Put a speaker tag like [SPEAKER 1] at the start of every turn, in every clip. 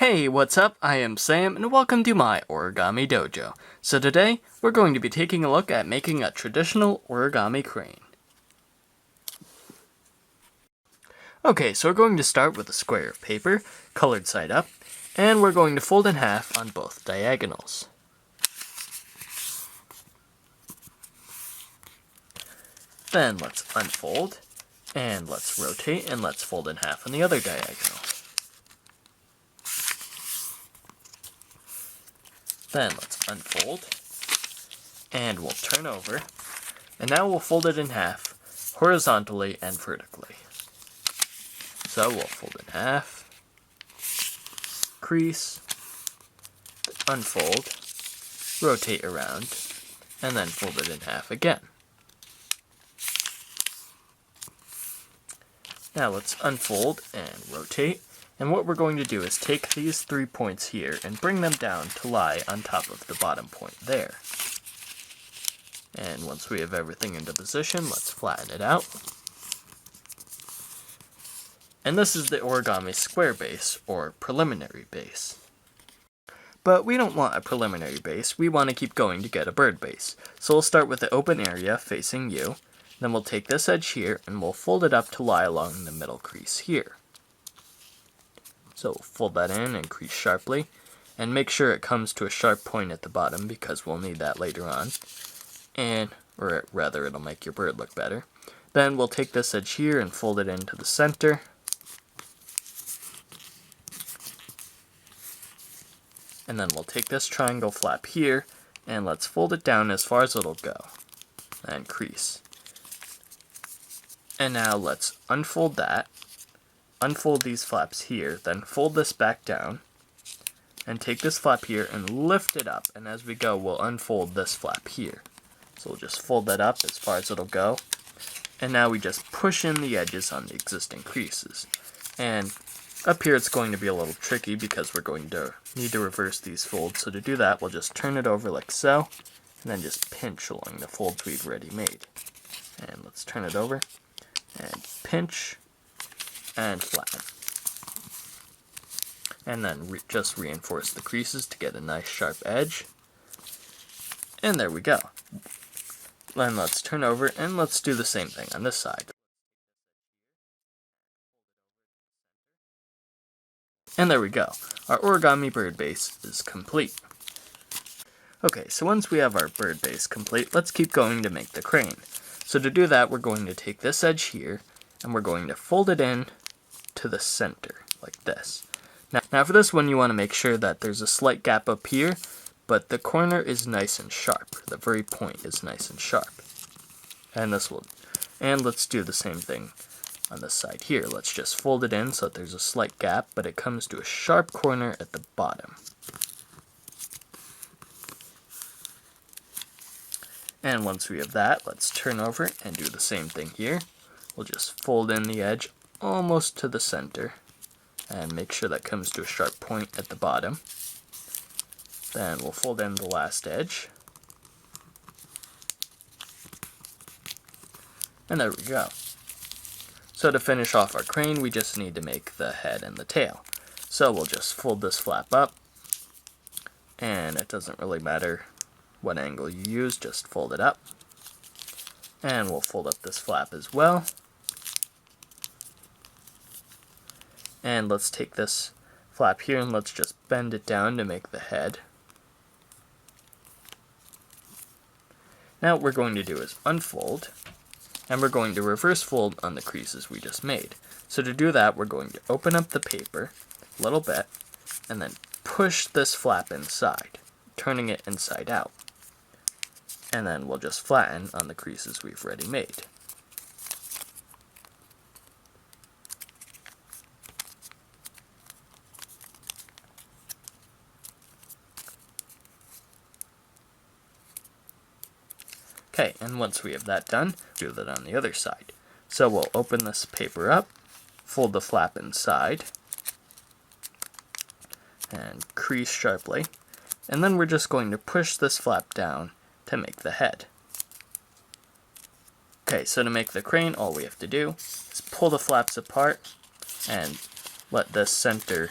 [SPEAKER 1] Hey, what's up? I am Sam, and welcome to my Origami Dojo. So today, we're going to be taking a look at making a traditional origami crane. Okay, so we're going to start with a square of paper, colored side up, and we're going to fold in half on both diagonals. Then let's unfold, and let's rotate, and let's fold in half on the other diagonal. Then let's unfold, and we'll turn over, and now we'll fold it in half, horizontally and vertically. So we'll fold in half, crease, unfold, rotate around, and then fold it in half again. Now let's unfold and rotate, and what we're going to do is take these 3 points here and bring them down to lie on top of the bottom point there. And once we have everything into position, let's flatten it out. And this is the origami square base, or preliminary base. But we don't want a preliminary base, we want to keep going to get a bird base. So we'll start with the open area facing you, then we'll take this edge here and we'll fold it up to lie along the middle crease here. So we'll fold that in and crease sharply, and make sure it comes to a sharp point at the bottom because we'll need that later on. Or rather, it'll make your bird look better. Then we'll take this edge here and fold it into the center. And then we'll take this triangle flap here, and let's fold it down as far as it'll go. And crease. And now let's unfold that. Unfold these flaps here, then fold this back down. And take this flap here and lift it up, and as we go, we'll unfold this flap here. So we'll just fold that up as far as it'll go. And now we just push in the edges on the existing creases. And up here it's going to be a little tricky because we're going to need to reverse these folds. So to do that, we'll just turn it over like so, and then just pinch along the folds we've already made. And let's turn it over, and pinch, and flatten. And then just reinforce the creases to get a nice sharp edge. And there we go. Then let's turn over and let's do the same thing on this side. And there we go. Our origami bird base is complete. Okay, so once we have our bird base complete, let's keep going to make the crane. So to do that, we're going to take this edge here and we're going to fold it in to the center like this. Now for this one, you want to make sure that there's a slight gap up here, but the corner is nice and sharp. The very point is nice and sharp. And let's do the same thing on this side here. Let's just fold it in so that there's a slight gap, but it comes to a sharp corner at the bottom. And once we have that, let's turn over and do the same thing here. We'll just fold in the edge almost to the center and make sure that comes to a sharp point at the bottom. Then we'll fold in the last edge. And there we go. So to finish off our crane, we just need to make the head and the tail. So we'll just fold this flap up, and it doesn't really matter what angle you use, just fold it up. And we'll fold up this flap as well. And let's take this flap here and let's just bend it down to make the head. Now what we're going to do is unfold, and we're going to reverse fold on the creases we just made. So to do that, we're going to open up the paper a little bit, and then push this flap inside, turning it inside out. And then we'll just flatten on the creases we've already made. Okay, and once we have that done, do that on the other side. So we'll open this paper up, fold the flap inside, and crease sharply, and then we're just going to push this flap down to make the head. Okay, so to make the crane, all we have to do is pull the flaps apart and let this center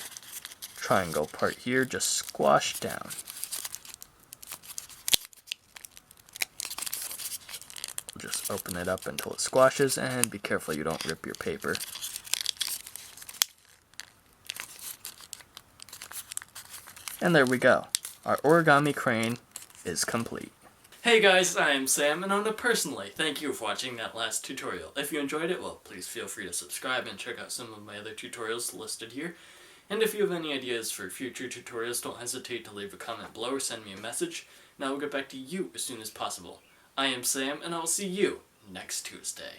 [SPEAKER 1] triangle part here just squash down. Just open it up until it squashes, and be careful you don't rip your paper. And there we go. Our origami crane is complete. Hey guys, I am Sam, and on a personal note, thank you for watching that last tutorial. If you enjoyed it, well, please feel free to subscribe and check out some of my other tutorials listed here. And if you have any ideas for future tutorials, don't hesitate to leave a comment below or send me a message, and I will get back to you as soon as possible. I am Sam, and I will see you next Tuesday.